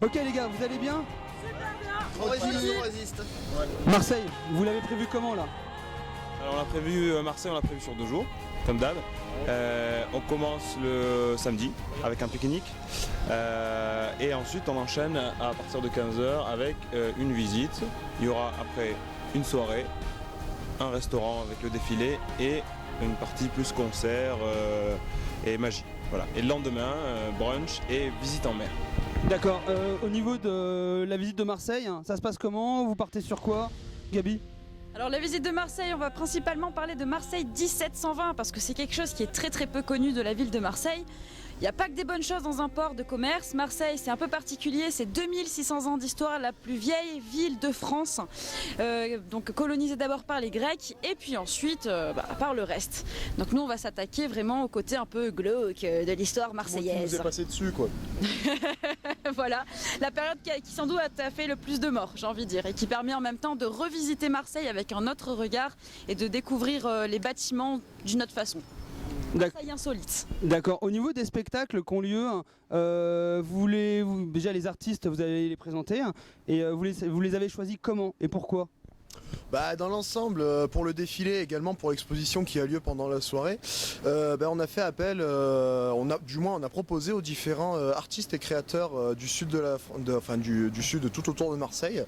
Ok les gars, vous allez bien? On résiste. Marseille, vous l'avez prévu comment là? Alors on a prévu Marseille, on l'a prévu sur 2 jours, comme d'hab. On commence le samedi avec un pique-nique et ensuite on enchaîne à partir de 15h avec une visite. Il y aura après une soirée, un restaurant avec le défilé et une partie plus concert et magie. Voilà. Et le lendemain, brunch et visite en mer. D'accord, au niveau de la visite de Marseille, ça se passe comment? Vous partez sur quoi, Gabi? Alors la visite de Marseille, on va principalement parler de Marseille 1720 parce que c'est quelque chose qui est très très peu connu de la ville de Marseille. Il n'y a pas que des bonnes choses dans un port de commerce. Marseille, c'est un peu particulier, c'est 2600 ans d'histoire, la plus vieille ville de France. Donc colonisée d'abord par les Grecs et puis ensuite par le reste. Donc nous, on va s'attaquer vraiment au côté un peu glauque de l'histoire marseillaise. Qui nous est passé dessus quoi. Voilà, la période qui sans doute a fait le plus de morts, j'ai envie de dire, et qui permet en même temps de revisiter Marseille avec un autre regard et de découvrir les bâtiments d'une autre façon. Marseille insolite. D'accord, au niveau des spectacles qui ont lieu, déjà les artistes, vous allez les présenter, et vous les avez choisis comment et pourquoi? Dans l'ensemble, pour le défilé, également pour l'exposition qui a lieu pendant la soirée, on a fait appel, on a proposé aux différents artistes et créateurs du sud du sud tout autour de Marseille.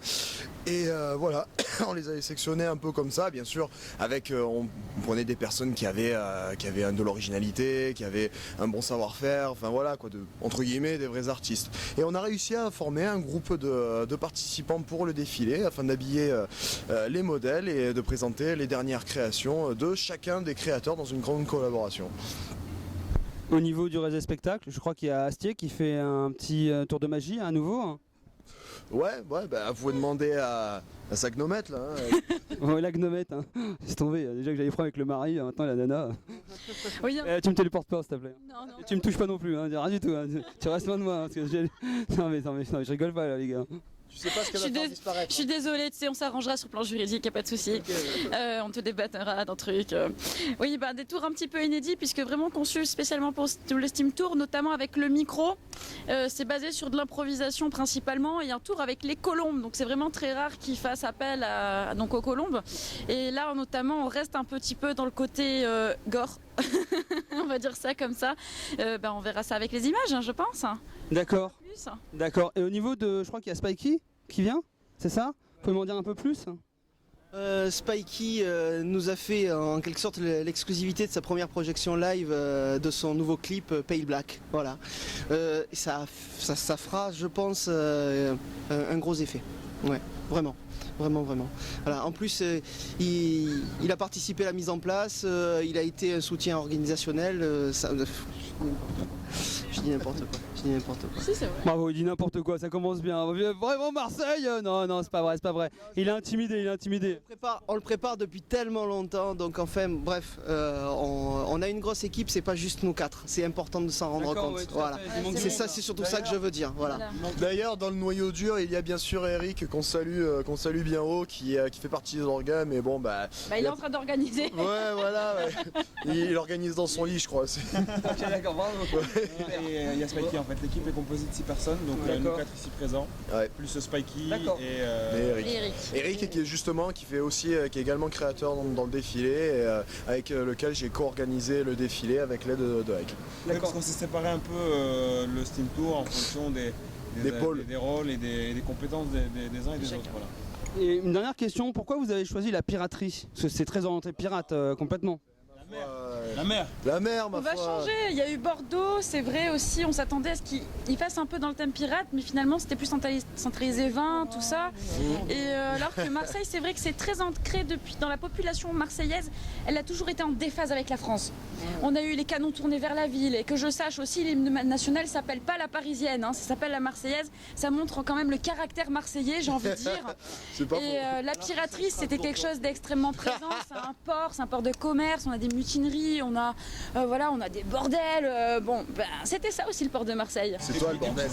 Et voilà, on les avait sectionnés un peu comme ça, bien sûr, avec on prenait des personnes qui avaient de l'originalité, qui avaient un bon savoir-faire, enfin voilà quoi, entre guillemets des vrais artistes. Et on a réussi à former un groupe de participants pour le défilé afin d'habiller les modèles et de présenter les dernières créations de chacun des créateurs dans une grande collaboration. Au niveau du reste des spectacles, je crois qu'il y a Astier qui fait un petit tour de magie à nouveau. Ouais, vous pouvez demander à sa gnomette là. Ouais, la gnomette, c'est tombé, déjà que j'avais froid avec le mari, maintenant la nana. Oui, Tu me téléportes pas s'il te plaît. non. Et tu me touches pas non plus, rien du tout. Tu restes loin de moi. Parce que non, mais je rigole pas là les gars. Tu sais pas ce qu'elle va faire disparaître. Je suis désolée, tu sais, on s'arrangera sur le plan juridique, y a pas de souci. On te débattra d'un truc. Oui, des tours un petit peu inédits, puisque vraiment conçus spécialement pour le Steam Tour, notamment avec le micro. C'est basé sur de l'improvisation principalement, et un tour avec les colombes. Donc c'est vraiment très rare qu'ils fassent appel aux colombes. Et là, notamment, on reste un petit peu dans le côté gore. On va dire ça comme ça. On verra ça avec les images, je pense. D'accord. D'accord. Et au niveau de, je crois qu'il y a Spikey qui vient, c'est ça? Vous pouvez m'en dire un peu plus? Spikey nous a fait en quelque sorte l'exclusivité de sa première projection live de son nouveau clip Pale Black. Voilà. Ça fera, je pense, un gros effet. Ouais, vraiment. Vraiment. Voilà. En plus, il a participé à la mise en place, il a été un soutien organisationnel. Je dis n'importe quoi. Si, c'est vrai. Bravo, il dit n'importe quoi, ça commence bien. Vraiment Marseille? Non, c'est pas vrai. Il est intimidé. On le prépare depuis tellement longtemps, donc enfin, bref, on a une grosse équipe, c'est pas juste nous 4. C'est important de s'en rendre compte. Ouais, voilà. C'est C'est surtout ça que je veux dire. Voilà. D'ailleurs, dans le noyau dur, il y a bien sûr Eric qu'on salue bien haut, qui fait partie des organes, mais bon il est en train d'organiser. Ouais, voilà. Ouais. Il organise dans son lit, je crois. Ok, d'accord, bravo. Et il y a Spikey en fait, l'équipe est composée de 6 personnes, donc nous 4 ici présents, plus Spikey et Eric qui est également créateur dans le défilé, et, avec lequel j'ai co-organisé le défilé avec l'aide de Eric. D'accord. Parce qu'on s'est séparé un peu le Steam Tour en fonction des rôles et des compétences des uns et des autres. Voilà. Et une dernière question, pourquoi vous avez choisi la piraterie? Parce que c'est très orienté pirate complètement. La mer, ma On va foi. changer, il y a eu Bordeaux, c'est vrai aussi, on s'attendait à ce qu'il fasse un peu dans le thème pirate, mais finalement c'était plus centralisé vin, tout ça. Et alors que Marseille, c'est vrai que c'est très ancré dans la population marseillaise, elle a toujours été en déphase avec la France. On a eu les canons tournés vers la ville, et que je sache aussi, l'hymne national s'appelle pas la parisienne, ça s'appelle la marseillaise, ça montre quand même le caractère marseillais, j'ai envie de dire. Et la piraterie, c'était quelque chose d'extrêmement présent, c'est un port de commerce, on a des mutineries, on a des bordels, c'était ça aussi le port de Marseille. C'est toi le bordel.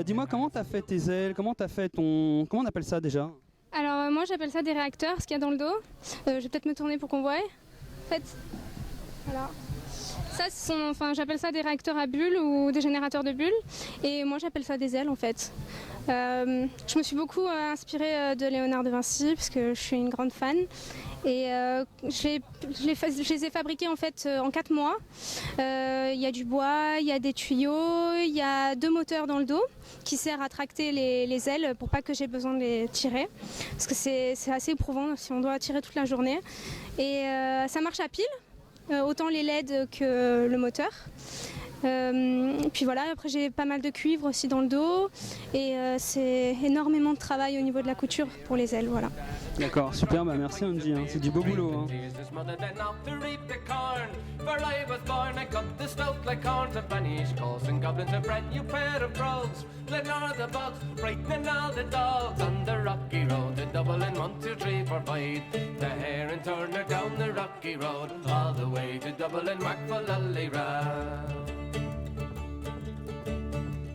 Dis-moi comment t'as fait tes ailes, comment t'as fait ton... Comment on appelle ça déjà? Alors moi j'appelle ça des réacteurs, ce qu'il y a dans le dos. Je vais peut-être me tourner pour qu'on voie. En fait, voilà. Ça, j'appelle ça des réacteurs à bulles ou des générateurs de bulles. Et moi j'appelle ça des ailes en fait. Je me suis beaucoup inspirée de Léonard de Vinci parce que je suis une grande fan. Et je les ai fabriqués en fait en 4 mois. Il y a du bois, il y a des tuyaux, il y a 2 moteurs dans le dos qui servent à tracter les ailes pour pas que j'ai besoin de les tirer. Parce que c'est assez éprouvant si on doit tirer toute la journée. Et ça marche à pile, autant les LED que le moteur. Puis voilà, après j'ai pas mal de cuivre aussi dans le dos et c'est énormément de travail au niveau de la couture pour les ailes, voilà. D'accord, super, bah merci Angie, hein. C'est du beau boulot. Hein.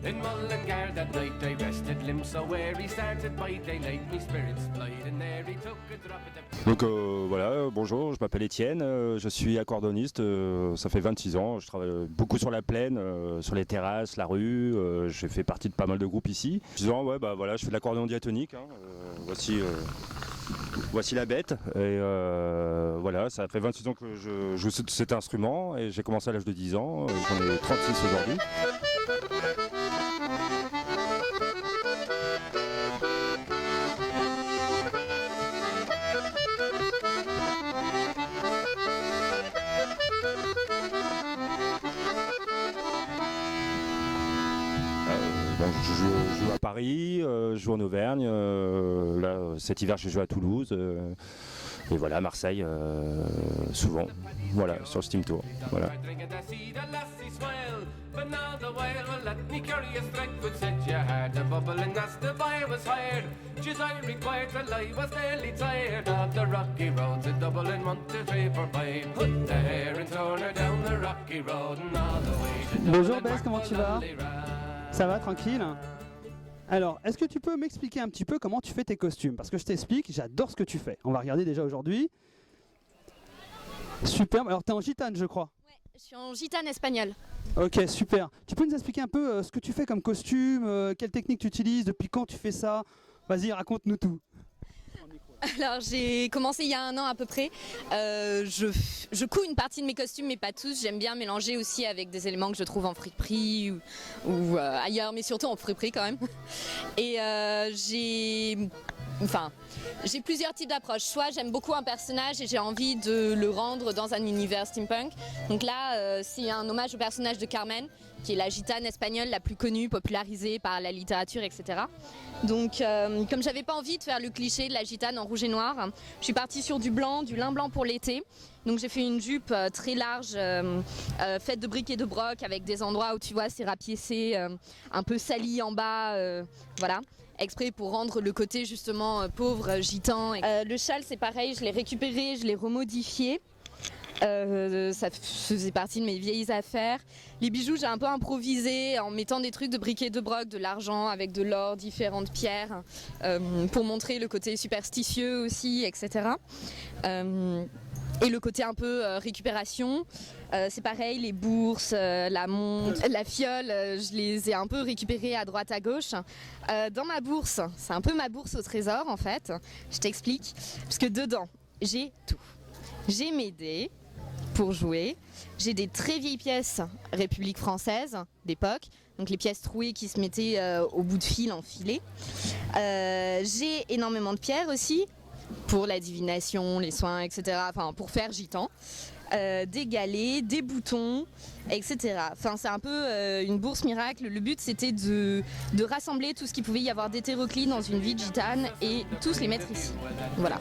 In Mullingar that night I rested limbs so weary, started by daylight, me spirits light, and there he took a drop at the... Donc voilà, bonjour, je m'appelle Étienne, je suis accordoniste, ça fait 26 ans, je travaille beaucoup sur la plaine, sur les terrasses, la rue, j'ai fait partie de pas mal de groupes ici. 10 ans, ouais, bah voilà, je fais de l'accordéon diatonique, hein, voici la bête, et voilà, ça fait 26 ans que je joue cet instrument, et j'ai commencé à l'âge de 10 ans, j'en ai 36 aujourd'hui. Je joue à Paris, je joue en Auvergne, là cet hiver je joue à Toulouse, et voilà à Marseille souvent, voilà sur le Steam Tour. Voilà. Bonjour Bess, comment tu vas? Ça va, tranquille? Alors, est-ce que tu peux m'expliquer un petit peu comment tu fais tes costumes? Parce que je t'explique, j'adore ce que tu fais. On va regarder déjà aujourd'hui. Super, alors t'es en gitane je crois? Ouais, je suis en gitane espagnole. Ok, super. Tu peux nous expliquer un peu ce que tu fais comme costume, quelle technique tu utilises, depuis quand tu fais ça? Vas-y, raconte-nous tout. Alors j'ai commencé il y a 1 an à peu près. Je couds une partie de mes costumes mais pas tous. J'aime bien mélanger aussi avec des éléments que je trouve en friperie ou ailleurs, mais surtout en friperie quand même. Et j'ai plusieurs types d'approches. Soit j'aime beaucoup un personnage et j'ai envie de le rendre dans un univers steampunk. Donc là c'est un hommage au personnage de Carmen, qui est la gitane espagnole la plus connue, popularisée par la littérature, etc. Donc comme j'avais pas envie de faire le cliché de la gitane en rouge et noir, je suis partie sur du blanc, du lin blanc pour l'été. Donc j'ai fait une jupe très large, faite de briques et de broc, avec des endroits où tu vois c'est rapiécé, un peu sali en bas, voilà. Exprès pour rendre le côté justement pauvre, gitan. Le châle c'est pareil, je l'ai récupéré, je l'ai remodifié. Ça faisait partie de mes vieilles affaires. Les bijoux, j'ai un peu improvisé en mettant des trucs de briquet de broc, de l'argent avec de l'or, différentes pierres, pour montrer le côté superstitieux aussi, etc. Et le côté un peu récupération, c'est pareil, les bourses, la montre, la fiole, je les ai un peu récupérées à droite à gauche. Dans ma bourse, c'est un peu ma bourse au trésor en fait, je t'explique, parce que dedans, j'ai tout. J'ai mes dés pour jouer, j'ai des très vieilles pièces République française d'époque, donc les pièces trouées qui se mettaient au bout de fil enfilées. J'ai énormément de pierres aussi, pour la divination, les soins, etc. Enfin, pour faire gitan. Des galets, des boutons, etc. Enfin, c'est un peu une bourse miracle. Le but, c'était de rassembler tout ce qu'il pouvait y avoir d'hétéroclite dans une vie de gitane et tous les mettre ici. Voilà.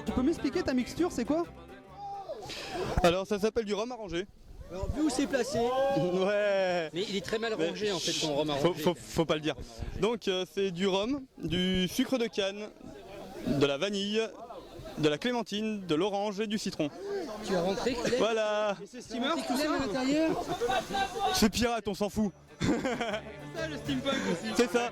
Tu peux m'expliquer ta mixture, c'est quoi? Alors ça s'appelle du rhum arrangé. Alors, vu où c'est placé, Ouais. mais il est très mal rangé en fait, ton rhum à Faut pas le dire. Donc c'est du rhum, du sucre de canne, de la vanille, de la clémentine, de l'orange et du citron. Tu as rentré Clem. Voilà. Et c'est steamer tout ça à l'intérieur. C'est pirate, on s'en fout. C'est ça le steampunk aussi. C'est ça.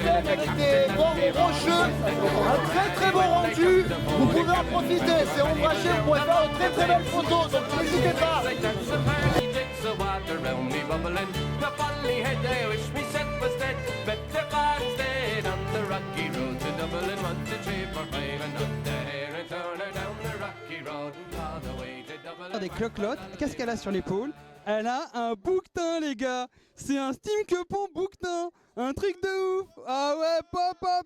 Avec des bords rocheux, un très bon rendu, vous pouvez en profiter, c'est ombragé, vous pourrez faire de très belles photos, donc n'hésitez pas. Des cloquelottes, qu'est-ce qu'elle a sur l'épaule? Elle a un bouquetin, les gars. C'est un steam quepon bouquetin. Un truc de ouf. Ah ouais, papa.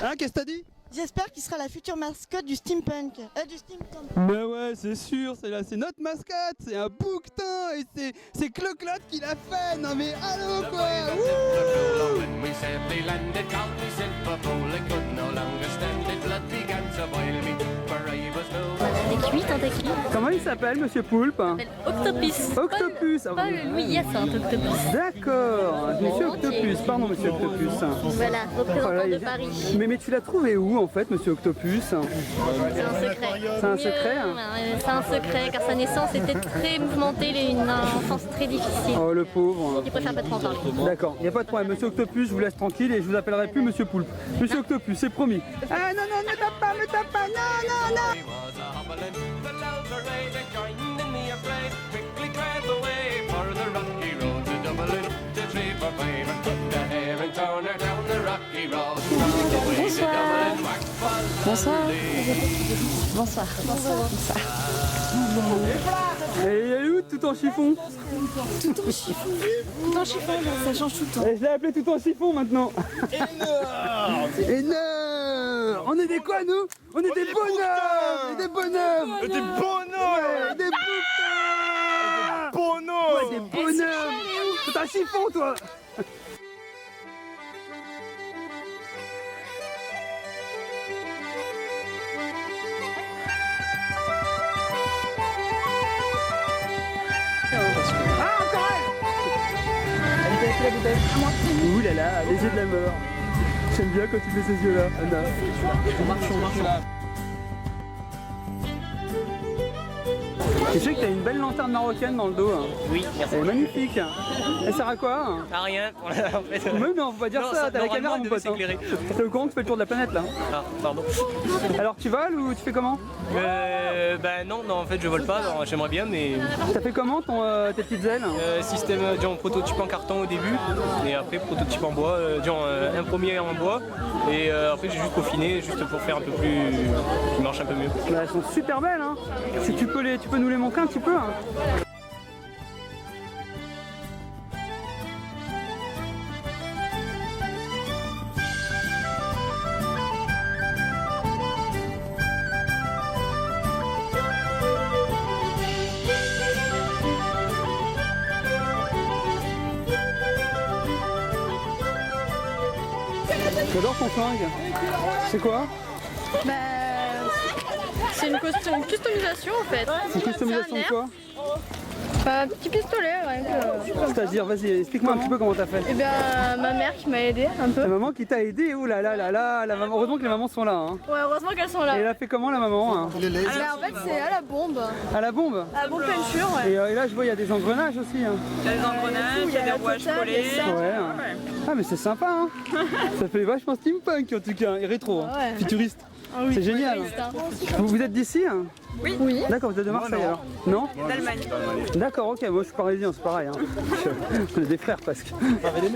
Hein, qu'est-ce que t'as dit? J'espère qu'il sera la future mascotte du steampunk. Du steampunk. Mais ouais, c'est sûr, c'est notre mascotte. C'est un bouquetin et c'est cloquelotte qui l'a fait. Non mais allô quoi. T'es cuit, t'es cuit. Comment il s'appelle, monsieur Poulpe? Octopus. Octopus. Pas le Louis Hyacinthe, Octopus. D'accord, monsieur Octopus, pardon monsieur Octopus. Voilà, représentant de Paris. Mais tu l'as trouvé où en fait, monsieur Octopus? C'est un secret. C'est un secret C'est un secret car sa naissance était très mouvementée, il a eu une enfance très difficile. Oh le pauvre. Il préfère pas trop en parler. D'accord, il n'y a pas de problème. Monsieur Octopus, je vous laisse tranquille et je vous appellerai plus monsieur Poulpe. Monsieur Octopus, c'est promis. Ah non, ne tape pas, non. Bonsoir. Et il est où tout en chiffon? Tout en chiffon, ça change tout le temps. Je l'ai appelé tout en chiffon maintenant. Énorme. On est des quoi nous? On est des bonhommes. Des bonhommes. Des bonhommes. Des bonhommes. Ouais, des bonhommes. C'est un chiffon toi. Ah, encore elle. La bouteille. Ouh là là, les yeux de la mort. J'aime bien quand tu fais ces yeux là, Anna. On marche. Tu sais que t'as une belle lanterne marocaine dans le dos. Hein. Oui, merci. Elle est magnifique. Elle sert à quoi? À rien. En fait. Mais non, faut pas dire ça, t'as la caméra mon pote. T'es au courant que tu fais le tour de la planète là? Ah, pardon. Alors tu voles ou tu fais comment? Non, en fait je vole pas, alors j'aimerais bien mais... T'as fait comment tes petites ailes? Système prototype en carton au début, et après prototype en bois, un premier en bois, et après j'ai juste peaufiné, juste pour faire un peu plus... qui marche un peu mieux. Bah, elles sont super belles hein. Si tu peux nous les montrer un petit peu hein. J'adore ton flingue. C'est quoi? C'est une customisation en fait. Une customisation de quoi? Un petit pistolet, ouais. C'est-à-dire, vas-y, explique-moi un petit peu comment t'as fait. Eh bien, ma mère qui m'a aidé un peu. La maman qui t'a aidé, oh là là là là, la maman. Heureusement que les mamans sont là. Hein. Ouais, heureusement qu'elles sont là. Et elle a fait comment la maman hein? En fait, c'est à la bombe. À la bombe? À la bombe peinture, ouais. Et là, je vois, il y a des engrenages aussi. Hein. Il y a des engrenages, il y a des rouages collés. Ouais. Ah, mais c'est sympa, hein. Ça fait vachement steampunk en tout cas, et rétro, hein. Ouais. Futuriste. Ah oui, c'est génial. Vous êtes d'ici hein? Oui. D'accord, vous êtes de Marseille alors? Non? D'Allemagne. D'accord, ok, moi je suis parisien, c'est pareil. Hein. On est des frères presque.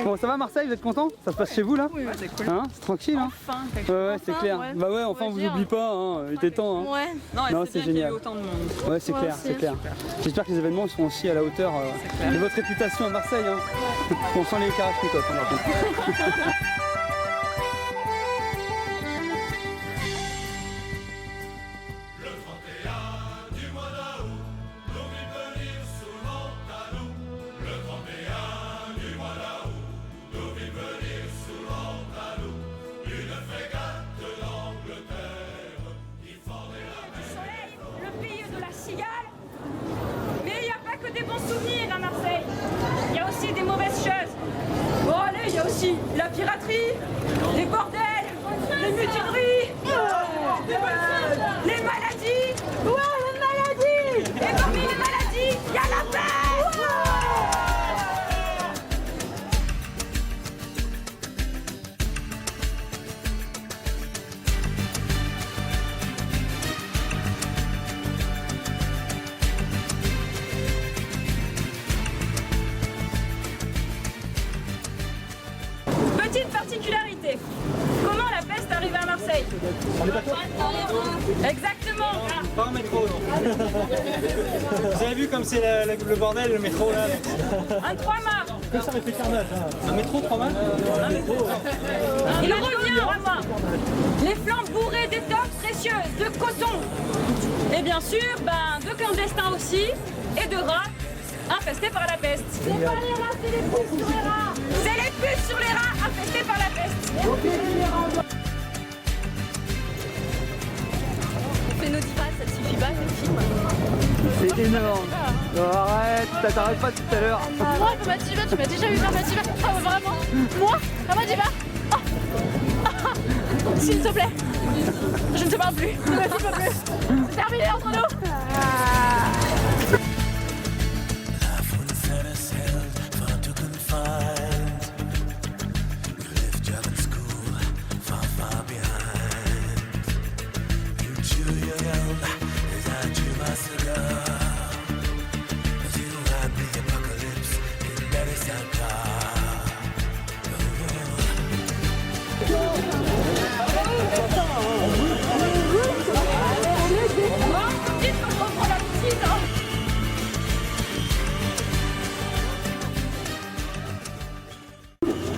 Bon, ça va Marseille, vous êtes content? Ça se passe chez vous là? Oui, c'est cool. Hein? C'est tranquille hein? Enfin, ouais, c'est clair. Ouais. Bah ouais, enfin on vous oublie pas, hein. Il était temps. Hein. Ouais. Non, c'est génial. Autant de monde. Ouais, c'est clair, c'est clair. J'espère que les événements seront aussi à la hauteur de votre réputation à Marseille. Hein. On sent les Kalachnikovs. On est d'accord? Exactement. Pas un métro. Vous avez vu comme c'est le bordel, le métro là? Un 3 mâts. Comme ça, mais fait carnage. Un métro, 3 mâts? Un métro. Il revient, Romain. Les flancs bourrés d'étoffes précieuses, de coton. Et bien sûr, de clandestins aussi, et de rats infestés par la peste. C'est pas les rats, c'est les puces sur les rats. C'est les puces sur les rats infestés par la peste. Ok, les rats. On fait nos divas, ça te suffit pas, le film. C'est énorme. Non, arrête, t'arrêtes pas tout à l'heure. Moi, Madiba, tu m'as déjà vu faire Madiba? Ah, vraiment? Moi? Madiba? S'il te plaît. Je ne te parle plus. Ne me dis pas plus. C'est terminé entre nous.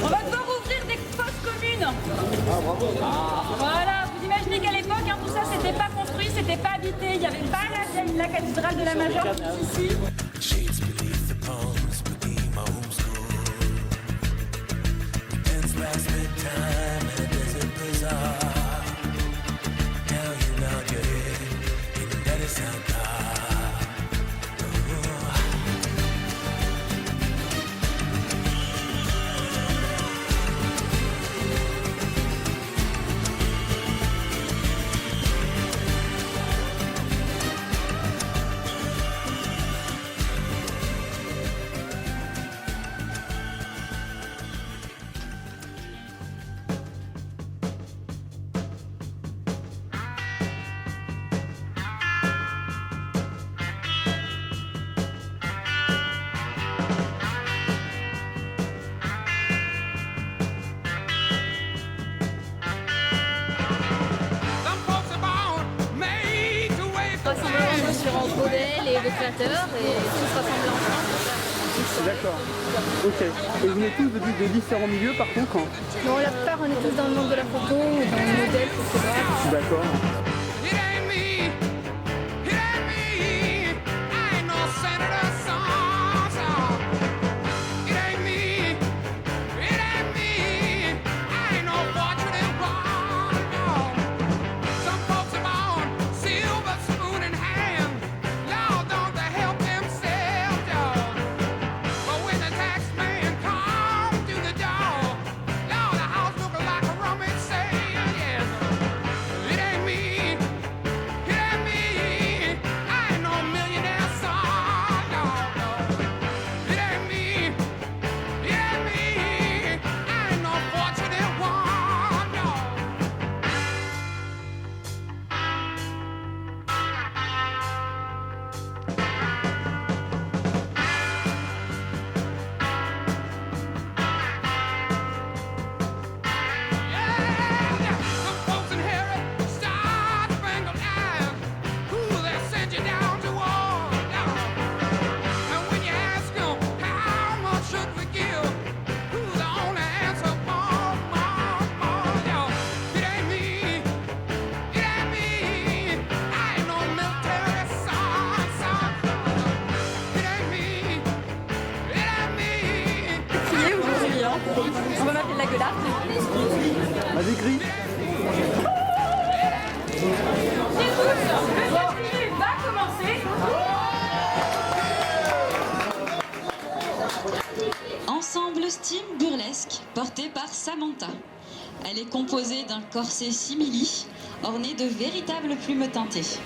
On va devoir ouvrir des fosses communes. Voilà, vous imaginez qu'à l'époque, tout ça, c'était pas construit, c'était pas habité. Il n'y avait pas la cathédrale de la Majeure ici. Entre modèles et le créateur et tous rassemblés ensemble. D'accord. Ok. Et vous êtes tous de différents milieux par contre? Non, la plupart on est tous dans le monde de la photo ou dans le modèle, photographe. D'accord. On va m'appeler la gueularde. Vas-y, crie. Le défilé va commencer. Ensemble Steam Burlesque, porté par Samantha. Elle est composée d'un corset simili, orné de véritables plumes teintées.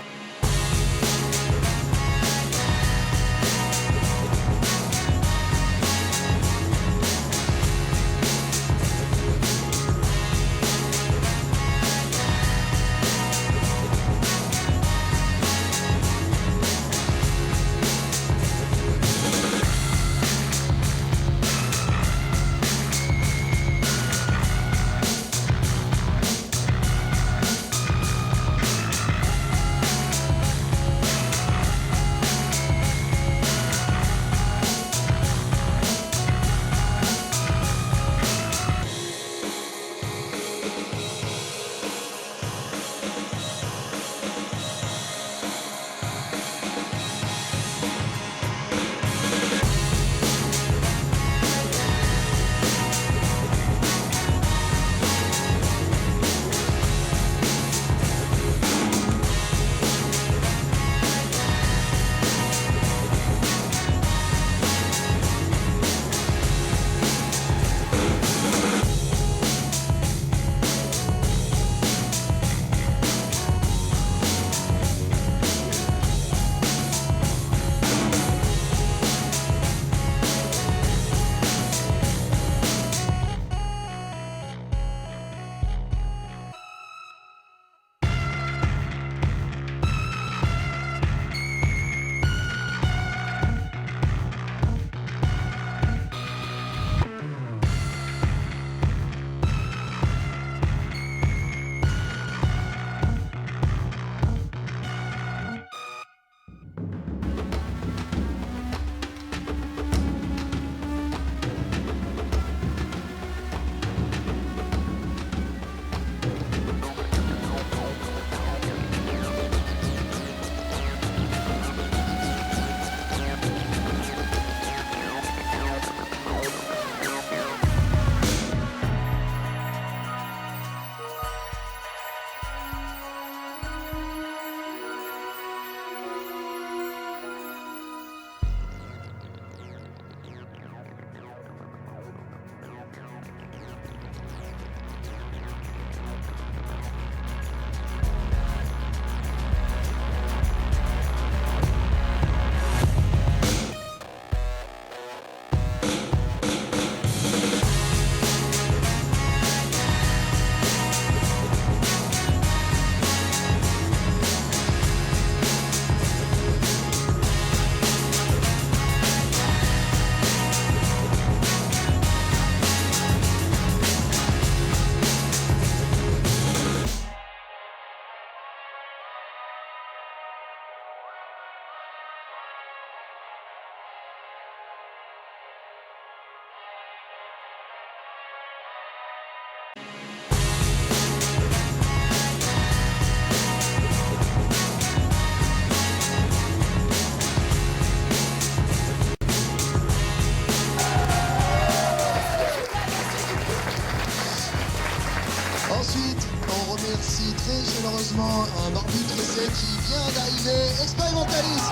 remercie très chaleureusement un barbu tressé qui vient d'arriver, Expérimentaliste.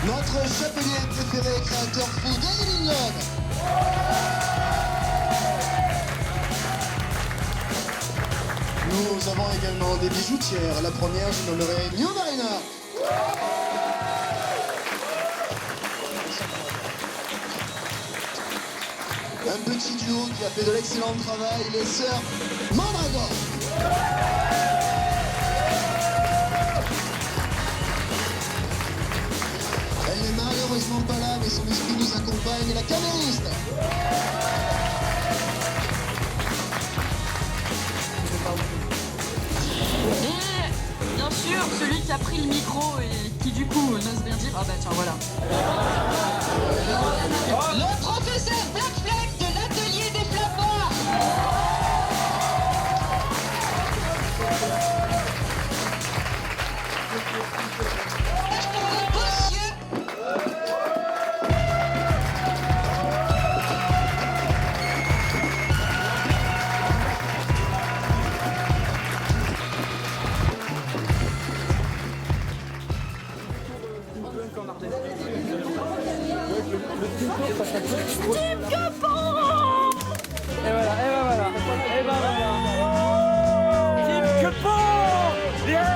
Notre chapelier préféré, créateur fou, Danny Lignon. Nous avons également des bijoutières. La première, je nommerai New Marina. Un petit duo qui a fait de l'excellent travail, les sœurs Mandragore. Elle n'est malheureusement pas là, mais son esprit nous accompagne, la camériste. Et bien sûr, celui qui a pris le micro et qui du coup n'ose bien dire, ah bah tiens voilà. Le professeur Black Flag de l'atelier des flamboirs. Et voilà, et ben voilà, et ben voilà. Team Quepon, bien.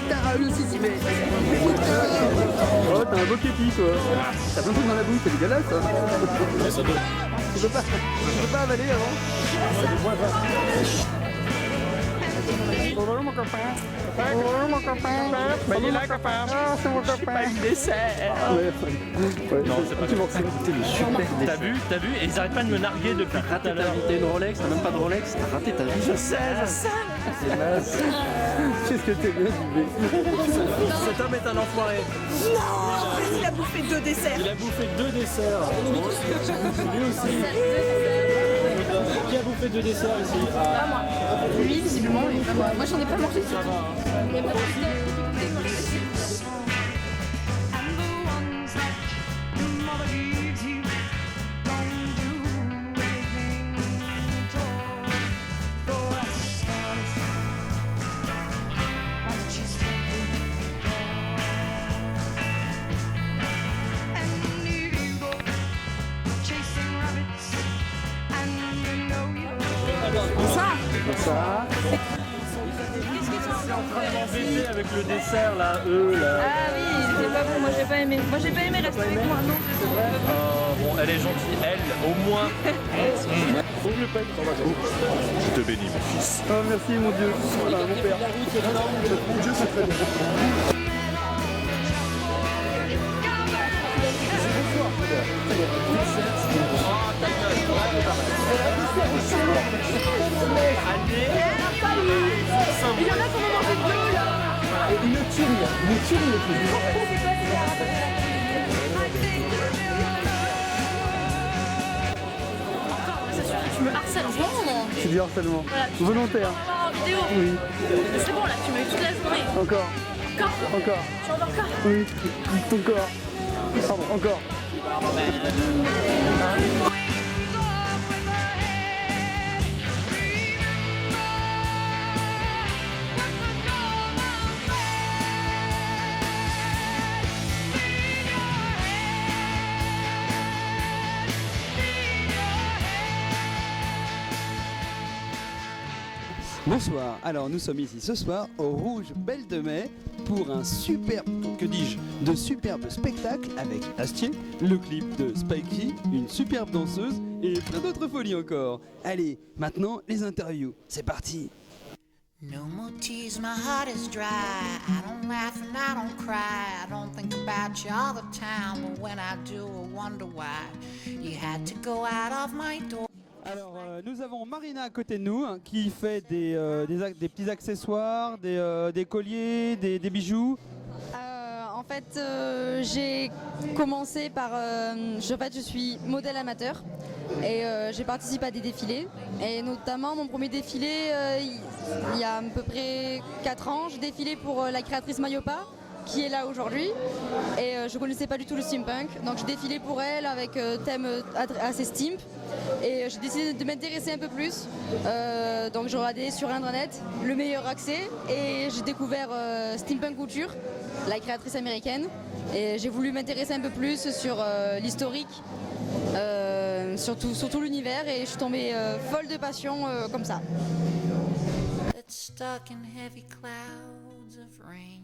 T'as le 6 mai. Oh, t'as un beau képi quoi. T'as plein de trucs dans la bouche, c'est dégueulasse ça. Tu peux pas avaler avant. Bonjour mon copain. Bonjour mon copain. Bah il est là copain. Ah c'est mon copain. Une dessert. Non, c'est pas super. T'as vu et ils arrêtent pas de me narguer depuis tout à l'heure. T'as raté une Rolex, t'as même pas de Rolex, t'as raté ta vie. Je sais. C'est naze. Qu'est-ce que t'es bien dit. Cet homme est un enfoiré. Non, il a bouffé 2 desserts. Il a bouffé 2 desserts. Lui aussi. Qui a bouffé 2 desserts ici? Pas moi. Lui, visiblement, mais pas moi. Moi, j'en ai pas mangé. Ça va. Ça. C'est en train de m'embêter avec le dessert là, eux là. Ah oui, c'est pas bon, moi j'ai pas aimé. Moi j'ai pas aimé rester avec moi, non. C'est vrai. Bon, elle est gentille, elle, au moins. Je te bénis mon fils. Oh merci mon Dieu. Voilà, mon père. Mon Dieu c'est très bien. Il y en a qui en ont mangé 2 là. Une tuerie le plus. Tu me harcèles vraiment. C'est du harcèlement. Voilà, volontaire. En vidéo. Oui. C'est bon là, tu m'as eu toute la journée. Encore. Encore. Tu en veux encore? Oui. Encore. Pardon, encore. Bonsoir, alors nous sommes ici ce soir au Rouge Belle de Mai pour un superbe, de superbes spectacles avec Astier, le clip de Spikey, une superbe danseuse et plein d'autres folies encore. Allez, maintenant les interviews, c'est parti. No more tears, my heart is dry. I don't laugh and I don't cry. I don't think about you all the time. But when I do, I wonder why you had to go out of my door. Alors, nous avons Marina à côté de nous hein, qui fait des petits accessoires, des colliers, des bijoux. En fait, j'ai commencé par... je suis modèle amateur et j'ai participé à des défilés. Et notamment, mon premier défilé, il y a à peu près 4 ans, j'ai défilé pour la créatrice Mayopa, qui est là aujourd'hui. Et je ne connaissais pas du tout le steampunk. Donc j'ai défilé pour elle avec thème assez steamp. Et j'ai décidé de m'intéresser un peu plus. Donc j'ai regardé sur Internet le meilleur accès. Et j'ai découvert Steampunk Couture, la créatrice américaine. Et j'ai voulu m'intéresser un peu plus sur l'historique, sur tout l'univers. Et je suis tombée folle de passion comme ça. It's stuck in heavy clouds of rain.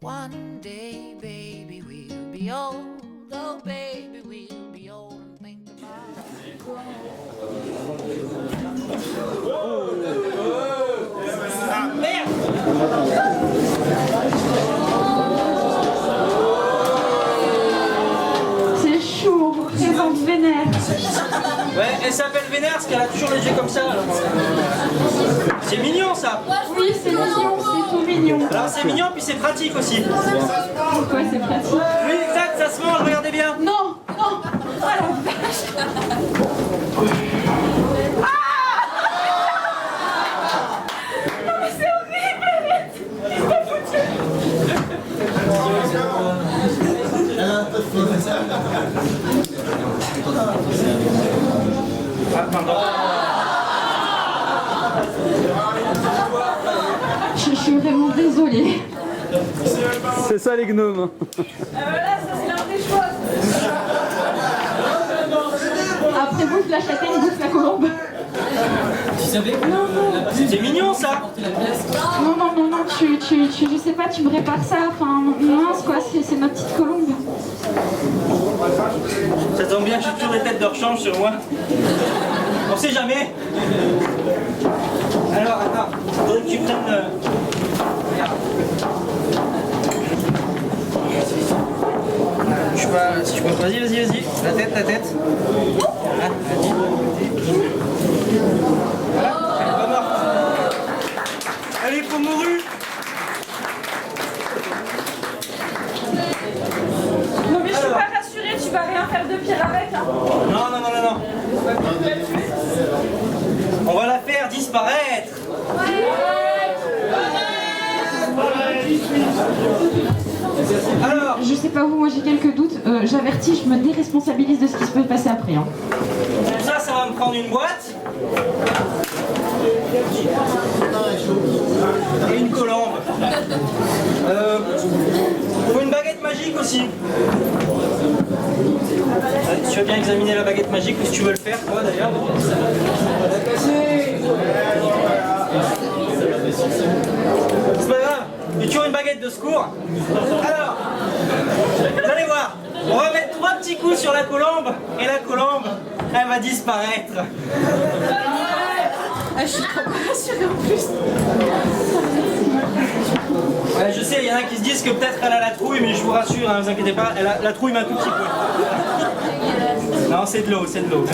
One day, baby, we'll be old. Oh, baby, we'll be old and think Ah merde! C'est chaud, on vous présente Vénère. Ouais, elle s'appelle Vénère parce qu'elle a toujours les yeux comme ça. C'est mignon ça. Oui, c'est mignon, c'est tout mignon. Alors c'est mignon puis c'est pratique aussi. Pourquoi c'est pratique? Oui, exact, ça se mange, regardez bien. Non, non. Oh la vache. Non mais c'est horrible. C'est pas foutu. Je suis vraiment désolée. C'est ça les gnomes. Voilà, ça c'est l'un des choses. Après bouffe la châtaigne, bouffe la colombe. C'est mignon ça. Non, non, non, non, je sais pas, tu me répares ça. Enfin, mince quoi, c'est ma petite colombe. Ça tombe bien, j'ai toujours des têtes de rechange sur moi. On sait jamais. Alors, attends, faudrait que tu prennes... Je sais pas, si tu peux... Vas-y, vas-y, vas-y. La tête, la tête. Voilà, vas-y. Voilà, elle est pas morte. Elle est pas mourue. Non mais je suis pas rassurée, tu vas rien faire de pire avec. Hein. Non, non, non, non, non. On va la faire disparaître. Alors, je sais pas vous, moi j'ai quelques doutes. J'avertis, je me déresponsabilise de ce qui se peut passer après. Hein. Ça va me prendre une boîte. Et une colombe. Faut une baguette magique aussi. Tu veux bien examiner la baguette magique, ou si tu veux le faire, toi d'ailleurs. C'est pas grave, j'ai toujours une baguette de secours. Alors, vous allez voir, on va mettre 3 petits coups sur la colombe, et la colombe, elle va disparaître. Ah, je suis trop rassurée en plus. Ouais, je sais, il y en a qui se disent que peut-être elle a la trouille, mais je vous rassure, hein, vous inquiétez pas, elle a la trouille mais un tout petit peu. Non, c'est de l'eau, c'est de l'eau.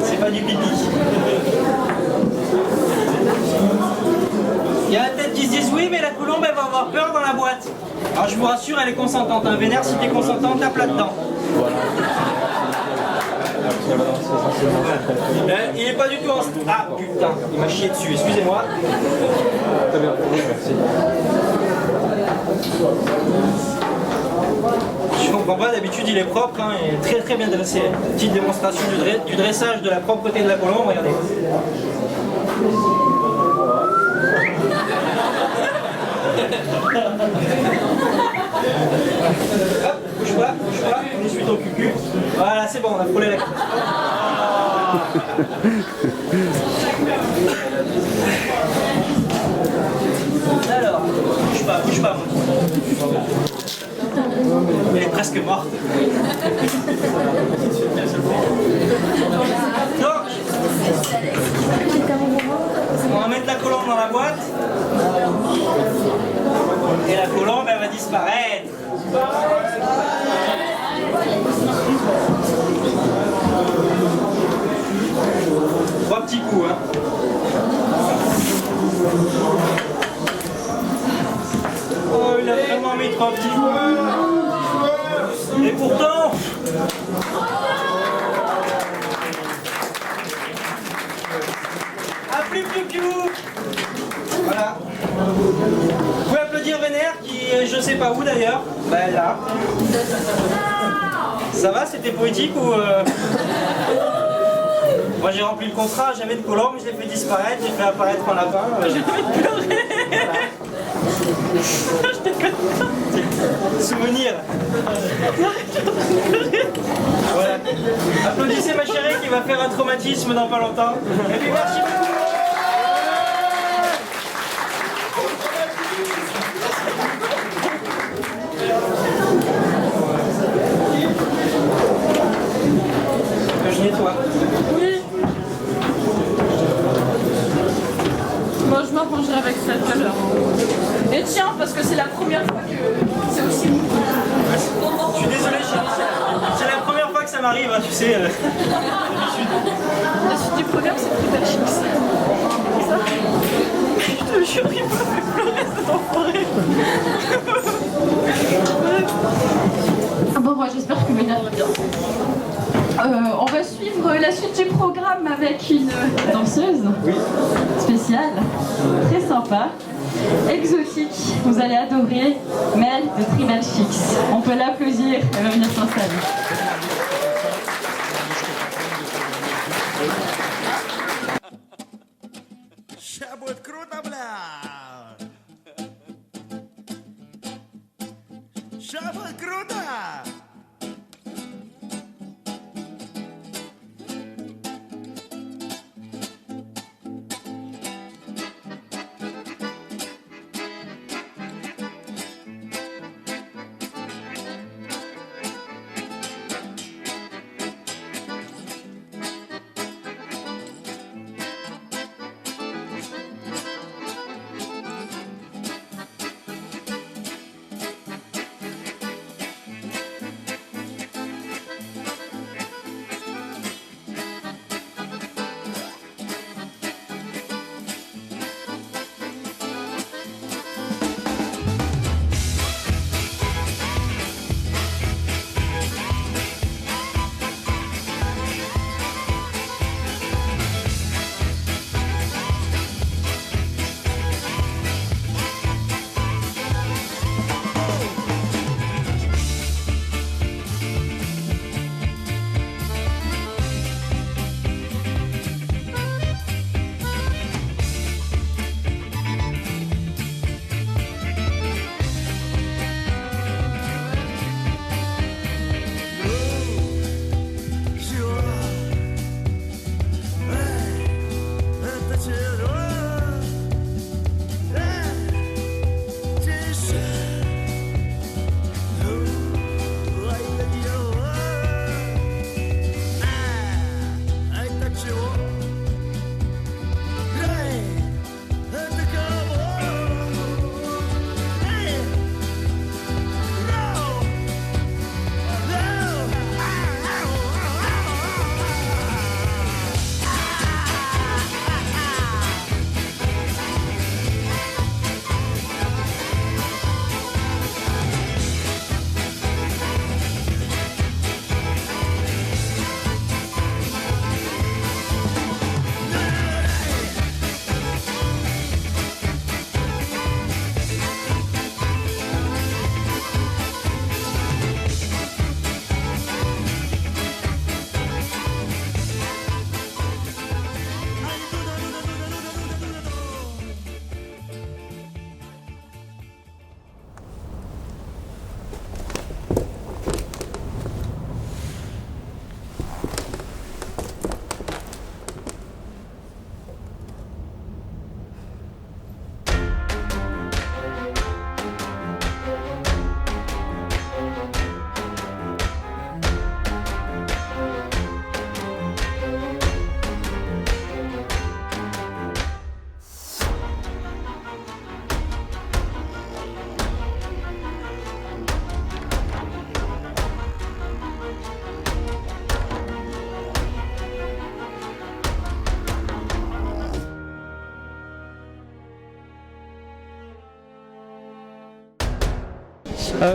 C'est pas du pipi. Il y en a peut-être qui se disent oui, mais la colombe elle va avoir peur dans la boîte. Alors je vous rassure, elle est consentante. Un Vénère, si t'es consentant, tape là-dedans. Il est pas du tout en... Ah putain, il m'a chié dessus, excusez-moi. Très bien, merci. Je comprends pas, d'habitude il est propre, hein, il est très très bien dressé. Petite démonstration du dressage de la propreté de la colombe, regardez. Hop, bouge pas, on essuie ton cucu. Voilà, c'est bon, on a frôlé la queue. Alors, bouge pas. Elle est presque morte. Donc, on va mettre la colombe dans la boîte. Et la colombe, elle va disparaître. petits coups. Hein. Oh, il a vraiment mis 3 petits coups. Et pourtant... Ah, plus. Voilà. Vous pouvez applaudir Vénère qui est je sais pas où d'ailleurs. Bah là. Ça va, c'était poétique ou... Moi j'ai rempli le contrat, j'avais de colombe, je l'ai fait disparaître, j'ai fait apparaître un lapin. J'ai envie de pleurer. Souvenir. Voilà. Applaudissez ma chérie qui va faire un traumatisme dans pas longtemps. Et puis merci beaucoup. Que je nettoie. Oui. Moi je m'arrangerai avec ça tout à l'heure. Et tiens, parce que c'est la première fois que c'est aussi mou. Je suis désolé, c'est la première fois que ça m'arrive, hein, tu sais. La suite du programme c'est Triple Chicks. Ça. Je te jure, il m'a fait pleurer cet enfoiré. Bon, moi j'espère que Ménard va bien. On va suivre la suite du programme avec une danseuse spéciale, très sympa, exotique. Vous allez adorer Mel de Tribal Chicks. On peut l'applaudir, elle va venir s'installer. Ща будет круто, бля! Ща будет круто!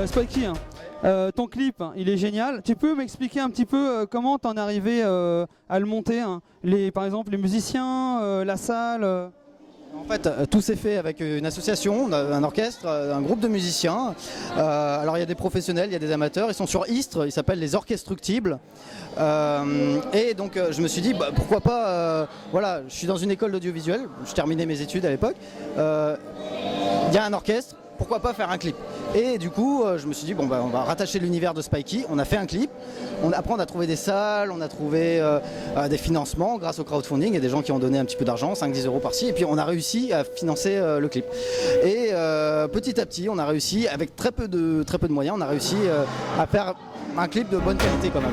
Spikey, ton clip, il est génial. Tu peux m'expliquer un petit peu comment t'en es arrivé à le monter, hein, par exemple les musiciens, la salle En fait, tout s'est fait avec une association, un orchestre, un groupe de musiciens. Alors il y a des professionnels, il y a des amateurs, ils sont sur Istres, ils s'appellent les Orchestructibles. Et donc je me suis dit, pourquoi pas, voilà, je suis dans une école d'audiovisuel, je terminais mes études à l'époque, il y a un orchestre, pourquoi pas faire un clip? Et du coup, je me suis dit, on va rattacher l'univers de Spikey. On a fait un clip. Après, on a trouvé des salles, on a trouvé des financements grâce au crowdfunding. Il y a des gens qui ont donné un petit peu d'argent, 5-10 € par-ci. Et puis, on a réussi à financer le clip. Et petit à petit, on a réussi, avec très peu de moyens, on a réussi à faire un clip de bonne qualité quand même.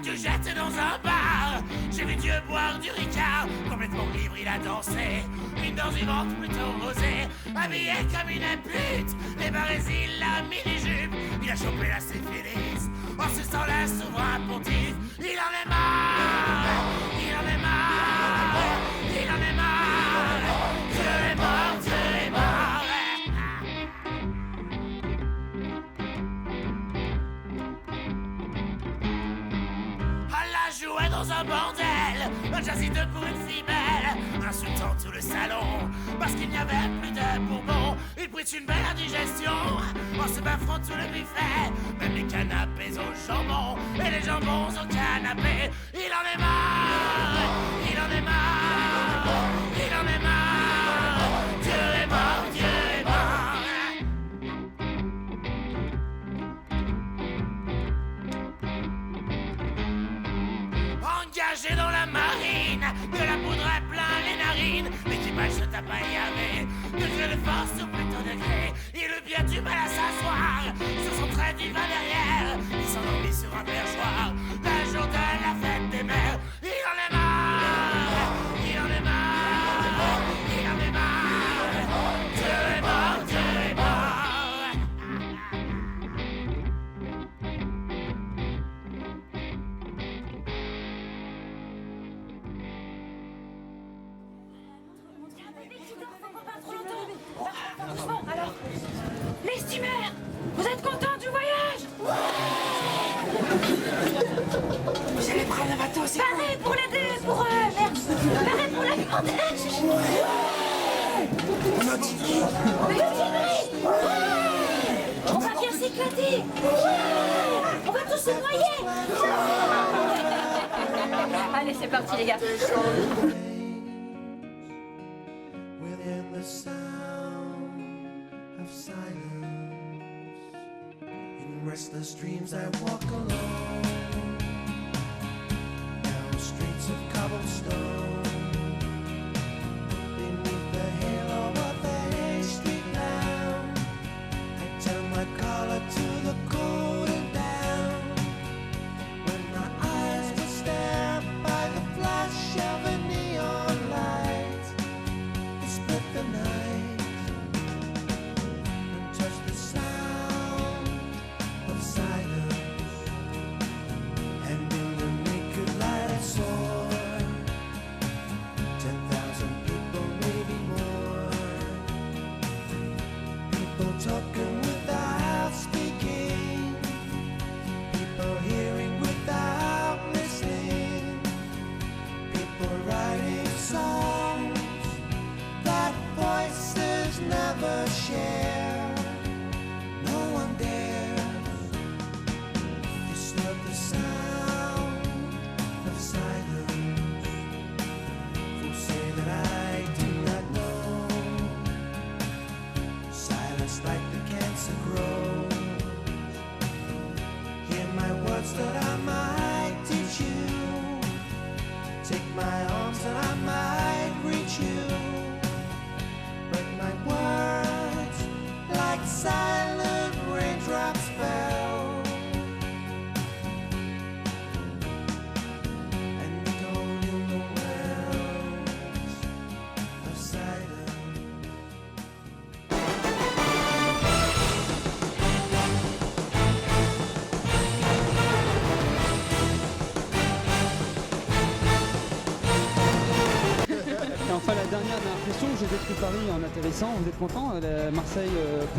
Que j'étais dans un bar, j'ai vu Dieu boire du Ricard, complètement libre il a dansé, une danse vivante plutôt osée, habillé comme une pute, les barésies, la mini-jupe, il a chopé la syphilis, en suçant la souverain pontife, il en est marre, il en est marre, il en est marre, Dieu est mort, Dieu est mort. Jouait dans un bordel, un jazziste pour une fille belle, insultant tout le salon, parce qu'il n'y avait plus de bourbon. Il prit une belle indigestion, en se baffrant tout le buffet, même les canapés au jambon, et les jambons au canapé. Il en est marre, il en est marre, il en est marre, Dieu est mort, Dieu est mort. Engagé dans la marine, de la poudre à plein les narines, l'équipage se tape à y aller, degré de force ou plutôt degré, il eut bien du mal à s'asseoir, sur son trait du va derrière, il s'endormit sur un perchoir, le jour de la fête des mères, il en est marre, il en est marre, il en est marre, Dieu est mort, Dieu est mort. Alors, les steamers, vous êtes contents du voyage? Vous allez prendre un bateau, c'est pareil pour l'aider, pour merde, pareil pour l'alimentaire. On va bien s'éclater. On va tous se noyer. Allez, c'est parti les gars. Within the sound of silence, in restless dreams I walk alone, down streets of cobblestone, beneath the halo of the Hay Street lamp, I turn my collar to the cold and damp, when my eyes were stabbed by the flash of a neon light, it split the night and touched the sound of silence, and in the naked light I saw 10,000 people, maybe more, people talking without speaking, people hearing without listening, people writing songs that voices never share. Et enfin la dernière impression, j'ai détruit Paris en atterrissant, vous êtes content? Marseille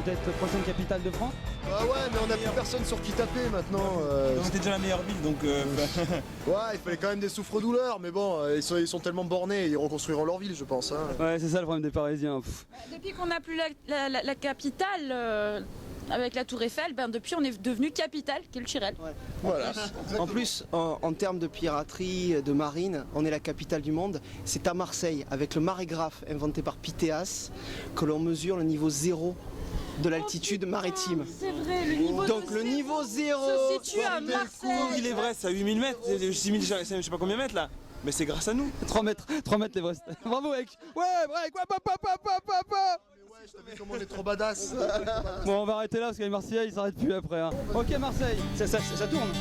peut-être prochaine capitale de France? Bah ouais, mais on n'a plus personne sur qui taper maintenant. C'était déjà la meilleure ville donc... Ouais, il fallait quand même des souffres-douleurs, mais bon, ils sont tellement bornés, ils reconstruiront leur ville je pense. Hein. Ouais, c'est ça le problème des Parisiens. Depuis qu'on n'a plus la capitale, avec la Tour Eiffel, depuis on est devenu capitale, qui est le Chirel. Ouais. Voilà. En plus, en termes de piraterie, de marine, on est la capitale du monde. C'est à Marseille, avec le marégraphe inventé par Pythéas, que l'on mesure le niveau 0 de l'altitude maritime. C'est vrai, le niveau Donc le niveau 0 se situe à Marseille. Il est vrai, c'est à 8000 mètres, 6000, je sais pas combien de mètres là. Mais c'est grâce à nous. 3 mètres l'Everest. Bravo mec. Ouais, break, Je t'avais comment on est trop badass. Bon, on va arrêter là parce que les Marseillais ils s'arrêtent plus après. Hein. Ok Marseille, ça tourne.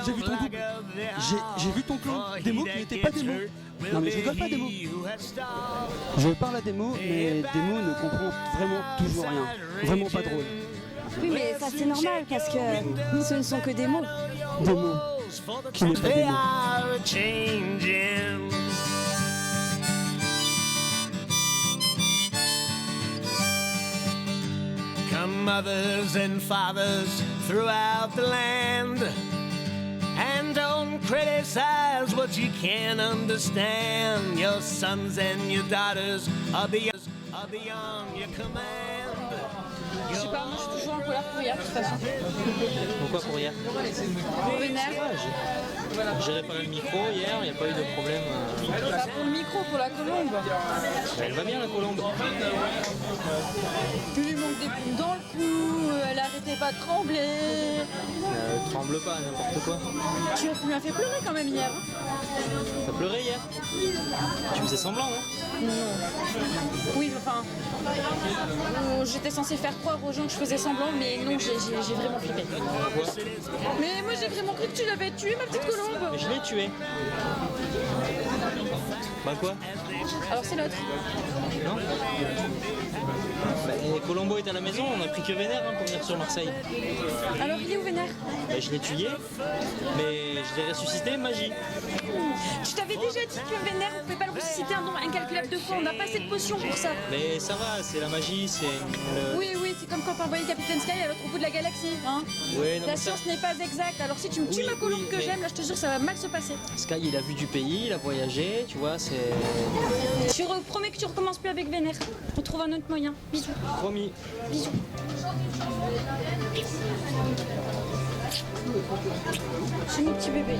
J'ai vu ton double. J'ai vu ton clone. Démo qui n'était pas démo. Non mais je rigole pas démo. Je parle à démo, mais démo ne comprend vraiment toujours rien. Vraiment pas drôle. Oui mais ça c'est normal parce que ce ne sont que des mots. Des mots qui n'est pas des mots. Come mothers and fathers throughout the land, and don't criticize what you can't understand. Your sons and your daughters are beyond your command. Je sais pas, moi je suis toujours en colère pour hier de toute façon. Pourquoi pour hier? Pour vénère. J'ai réparé le micro hier, il n'y a pas eu de problème. Pas pour le micro, pour la colombe. Elle va bien la colombe. Tu lui manques des plumes dans le cou, elle arrêtait pas de trembler. Tremble pas, n'importe quoi. Tu m'as fait pleurer quand même hier. T'as pleuré hier? Tu faisais semblant, hein? Oui, enfin, j'étais censée faire croire aux gens que je faisais semblant, mais non, j'ai vraiment flippé. Mais moi j'ai vraiment cru que tu l'avais tué, ma petite colombe. Mais je l'ai tué. Bah quoi? Alors c'est l'autre. Non? Bah, Colombo est à la maison, on a pris que Vénère pour venir sur Marseille. Alors il est où Vénère? Bah, je l'ai tué, mais je l'ai ressuscité, magie. Je t'avais déjà dit que Vénère, on pouvait pas le ressusciter un nombre incalculable de fois, on n'a pas assez de potions pour ça. Mais ça va, c'est la magie, c'est... Oui, c'est comme quand t'envoyais Capitaine Sky à l'autre bout de la galaxie. Hein. Oui, non, la science n'est pas exacte, alors si tu me tues ma colombe que j'aime, là je te jure ça va mal se passer. Sky il a vu du pays, il a voyagé, tu vois, c'est... Je promets que tu recommences plus avec Vénère. On trouve un autre moyen. Bisous. Promis. Bisous. C'est mon petit bébé.